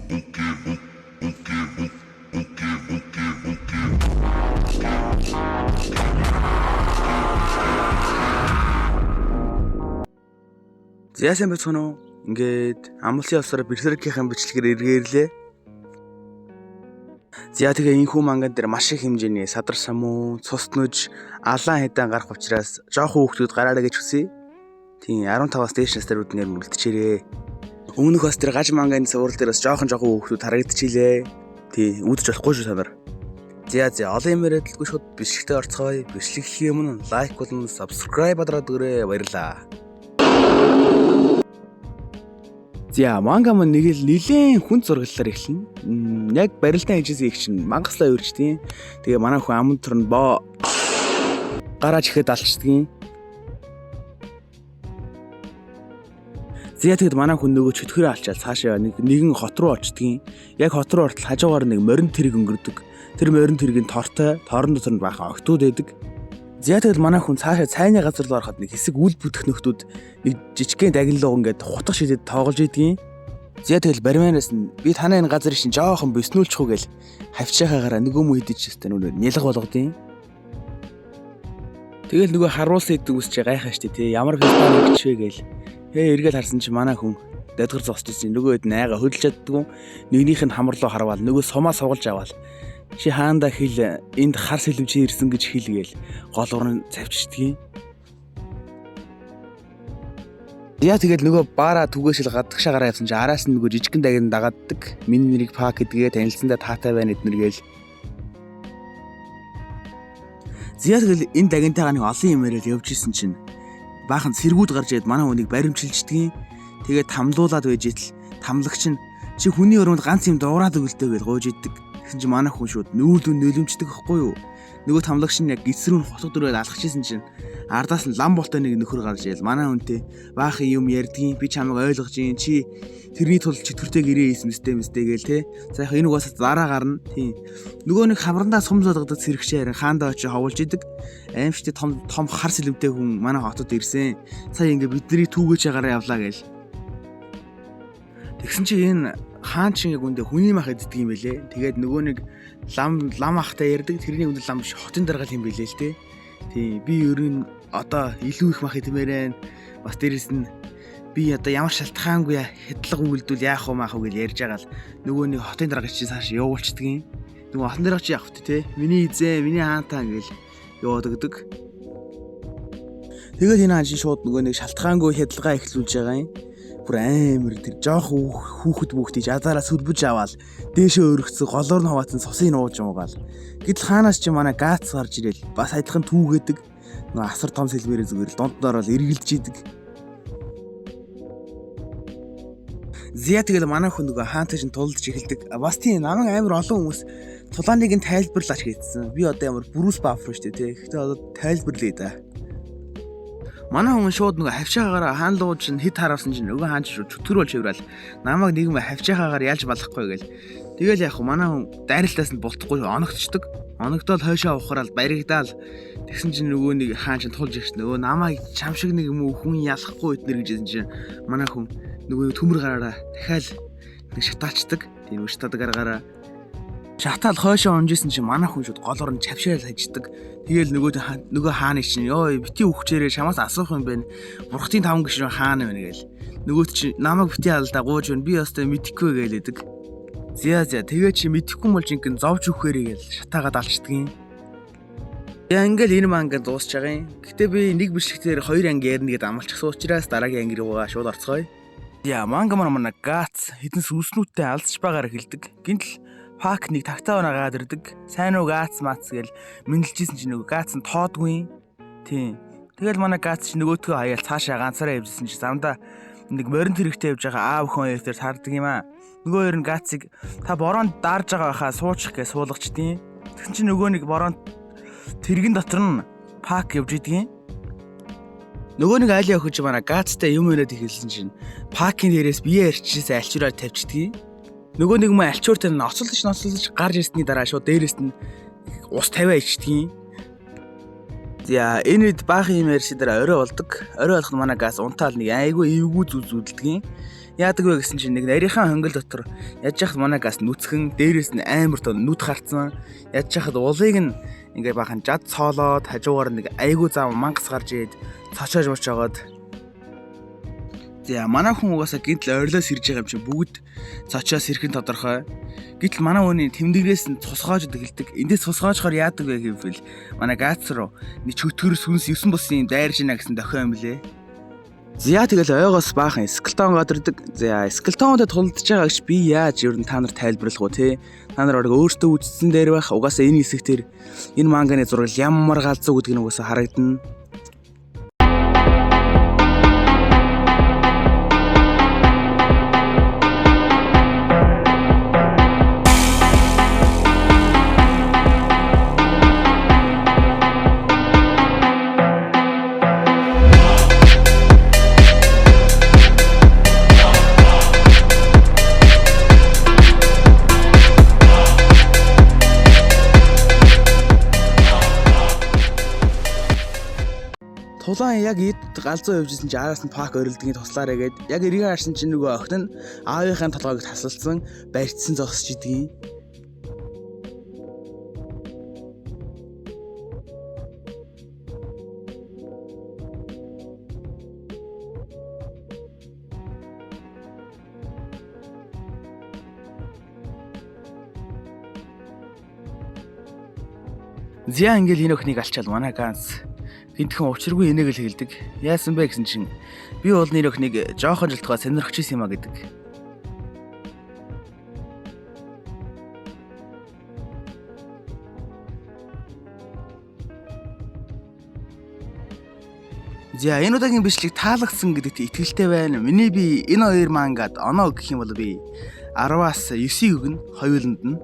Зяасан бацхан уу? Ингээд амлын явсараа берсеркийн бичлэгээр эргээрлээ. За тэгээ энэхүү манган дээр маш их хэмжээний садар самуу, цус нүж, алаан хэдэн гарах учраас жоохон хүүхдүүд гараарай гэж хүсье. Тийм 15-аас дээш настай нэр үлдчихээрээ. Өмнөх бас тэр гаж манганы суурал дээр бас жоохон хүүхдүүд харагдчихилээ. Тийм үүдэж болохгүй шүү та нар. За олон юм яриадалгүй шууд бичлэгтээ орцгоё. Бичлэг хийх юм лайк болон subscribe дараад өгөөрэй. Баярлалаа. За манга маань нэг л нилээн хүн зурглалаар эхэлнэ. Яг барилдаан хийжсэн их чинь мангаслаа үрждیں۔ Тэгээ манай хүн аман төрн боо гараж ихэд алчдгийн. Тэгэд манай хүн нөгөө чөтгөрөө алчаал цаашаа нэгэн хот руу очдгийн. Яг хот руу ортол хажуугаар нэг морин тэрэг өнгөрдөг. Тэр морин тэргийн тортой, тоорон дотор нь баахан огтуд байдаг. Тэгэд манай хүн цаашаа цайны газар руу ороход нэг хэсэг үл бүтгэх нөхдүүд нэг жижигхэн дагнлуу ингээд хутга шидэд тоглож идгийн. Тэгэл бариманаас нь би танаа энэ газар шин жоохон бөснүүлчих уу гэл хавчаахаараа нөгөө мө хидэж чистэ нүрэ нялга болгодیں۔ Тэгэл нөгөө харуулсан идэг үсч гайхаа штэ тий ямар фестивал гिचвэ гээл. Эргээл харсан чи манай хүн дадгар зогсож ирсэн. Нөгөө хэд найгаа хөдөлж чаддгүй. Нэгнийх нь хамар руу харвал нөгөө сумаа сугалж аваад чи хаанда хэл энд хар сэлвчээ ирсэн гэж хэлгээл гол уран завчдгийн. Тэгэл нөгөө баараа түгээшил гадагшаагараа явсан чи араас нь нөгөө жижигхэн дагин дагааддаг. Миний нэрийг пак гэдгээ танилцсандаа таатай байна эднэргээл. Тэгэл энэ дагинтайгаа нэг олон юм яриад явж исэн чинь баахан сэргүүд гарч ирээд манай хүнийг баримчилждгийн. Тэгээд тамлуулаад байж итл тамлагч нь чи хүний өрөөнд ганц юм дуурайд өгөлтэй гэж гуйж идэг. Тэгсэн чинь манай хүн шууд нүүлдүн нөлөмждөг байхгүй юу? Нөгөө тамлагч нь яг гисрүүн хотод дөрөөр алхчихсэн чинь ардаас нь лам болтой нэг нөхөр гарч ийл манай хүнтэй баахан юм ярьдгийн би чамайг ойлгож гин чи тэрний тулд чөтгөртэй гэрээ хийсэн мэстэй гээл те. За яг энэ угаасаа дараа гарна. Тийм. Нөгөө нэг хамрандаа сум зодгодод сэрэгчээр хаандаа очиж ховуулж идэг. Аимшигт том хар сэлвтэй хүн манай хотод ирсэн. Сая ингээ бидний түүгэж агараа явлаа гээл. Тэгсэн чи энэ хаан чинь яг үндэ хүний мах иддэг юм бэлээ. Тэгээд нөгөө нэг лам ахтай ярддаг тэрний үндэ лам биш хотын даргаал юм бэлээ л те. Тийм би ерөн одоо илүү их мах идмээрэн. Бас дээрэс нь би одоо ямар шалтгаангүй хэдлэг үйлдэл яах вэ маах вэ гэж ярьж байгаа л нөгөө нэг хотын даргаач чи цааш явуулчихдгийн. Нөгөө хотын даргаач яах вэ те. Миний эзэн, миний хаантаа ингээл яваад өгдөг. Тэгээд энэ хаан чинь шууд нөгөө нэг шалтгаангүй хядлагаа эхлүүлж байгаа юм. Бүр амар тэр жоох хүүхэд бүхтийж азаараа сүлбэж аваад дээшээ өргөцсөн голоор нь хаваатсан цусыг нууж уугаал. Гэтэл хаанаас ч манай гац гарч ирэл бас адилхан түүгээдэг. Нөгөө асар том сэлбэрээ зүгээр л дунднаар бол эргэлдэж идэг. Тэгэл манай хүн нөгөө хаантай чинь тулдж эхэлдэг. Бас тийм намайг амар олон хүмүүс тулааныг нь тайлбарлаач гэсэн. Би одоо ямар Брюс Баффер шүү дээ тий. Гэхдээ одоо тайлбарлая да. Манай хүн шууд нөгөө хавчаагаараа хаан лууж чинь хэд харавсан чинь нөгөө хаан чинь чөтгөр болж хөврал намайг нэг юм хавчаагаагаар ялж балахгүй гээл. Тэгэл яг манай хүн дайралтаас нь бултахгүй оногдчихдаг. Оногдоод хойшоо ухраал баригдаал тэгсэн чинь нөгөө нэг хаан чинь тулж ирсэн. Нөгөө намайг чам шиг нэг юм хүн ялахгүй эднэр гэжсэн чинь манай хүн нөгөө төмөр гараараа дахиад нэг шатаачдаг. Тийм шатаадаг аргаараа шатаал хойшоо онжсэн чинь манай хүн шууд голоор нь чавшаал хаждаг. Тэгэл нөгөө хааны чинь ёо бити өгчээрээ шамаас асуух юм байна. Бурхтын 5 гишүүн хаана байна гээл. Нөгөөт чи намайг бити алдаа гууж байна. Би өстой мэдхгүй гэлээдэг. За тэгээ чи мэдхгүй бол жинхэнэ зовж өгөхээрээ гээл шатаагаад алчдгийн. Яа ингээл энэ мангад дуусч байгаа юм. Гэтэ би нэг бичлэгтэр 2 анги ярина гэдээ амлчихсан учраас дараагийн анги руугаа шууд орцгоё. Яа манга манай гац хэдэн сүнснүүттэй алдчих байгаагаар хэлдэг. Гинтл пак нэг тагтаа унаагаад ирдэг. Сайн уу гац мац гэл мэдлжсэн чинь нөгөө гац нь тоодгүй. Тийм. Тэгэл манай гац чи нөгөөтгөө хаяал цаашаа ганцаараа явжсэн чи замдаа нэг морин тэрэгтэй явж байгаа аав хүн хоёр тэр таардаг юм аа. Нөгөө хоёр нь гацыг та бороонд даарж байгаа байхаа суучих гэж суулгачдیں۔ Тэгсэн чи нөгөө нэг бороонд тэрэгэн дотор нь пак явж идгийн. Нөгөө нэг айлын охин чи манай гаацтай юм өрөөд ихэлсэн чинь пакийн дээрээс бие арчижсэн альчураар тавьчихдгийг. Нөгөө нэг мөн альчууртай нь ноцолж гарч ирсний дараа шууд дээрээс нь ус тавиа ичдгийг. За энэ үед баахан юм ярьсан дараа орой болдог. Орой болох нь манай газ унтаал нэг айгүй эвгүй зүудэлдгийг. Яадаг вэ гэсэн чинь нэг нарийнхан хонгил дотор яж хахад манай газ нүцгэн дээрээс нь амар тоо нүд харцсан. Яж хахад улыг нь ингээ бахан жад цоолоод хажуугаар нэг айгуу зам мангас гарч ийд цочоож мочоогоод. За манай хүн угаасаа гинтл ойрлоос ирж байгаа юм чинь бүгд цочоос ирэх нь тодорхой. Гэтэл манай хүний тэмдгэрээс нь цусгааж өгдөг. Эндээс цусгаажхаар яадаг вэ гэвэл манай гац руу нэг чөтгөр сүнс 9 бусын дайрж ийна гэсэн дохио юм лээ. За тэгэл ойгоос баахан скелтон гадардаг. За скелтонод тулдж байгаа гэж би яаж ер нь та нарт тайлбарлах уу те? Та нар орог өөртөө үзсэн дээр байх. Угаасаа энэ хэсэгтэр энэ манганы зураг ямар галзуу гэдгийг угаасаа харагдана. Тулаан яг эд галзуу явжсэн чинь араас нь пак орилдгийн туслаарэ гээд яг эргээ харсан чинь нөгөө охин нь аавынхаа толгойг тасалсан барьцсан зогсож идэгин. Зя ингээл энэ охиныг алчаал манай ганц гинтхэн учиргүй энийг л хэлдэг. Яасан бэ гэсэн чинь би бол нэр охиныг жоохон жилтгаа сонирхож ирсэн юм а гэдэг. За энэ удаагийн бичлэг таалагдсан гэдэгт итгэлтэй байна. Миний би энэ хоёр мангад оноо гэх юм бол би 10-аас 9-ийг өгнө хоёуланд нь.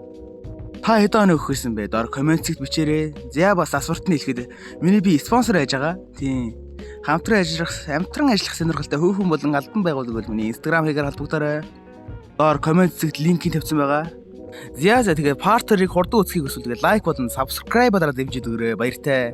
Та хэдэн оноо өгөх гэсэн бэ? Доор комментсэгт бичээрэй. За бас асуулт нь хэлэхэд миний би спонсор байж байгаа. Тийм. Хамтран ажиллах сонирхолтой хөөхөн болон албан байгууллага бол миний Instagram хэгээр холбогдорой. Доор комментсэгт линкийг тавьсан байгаа. За тэгээ партерыг хурдан үзхийг хүсвэл тэгээ лайк болон subscribe дараад дэмжиж өгөөрэй. Баяртай.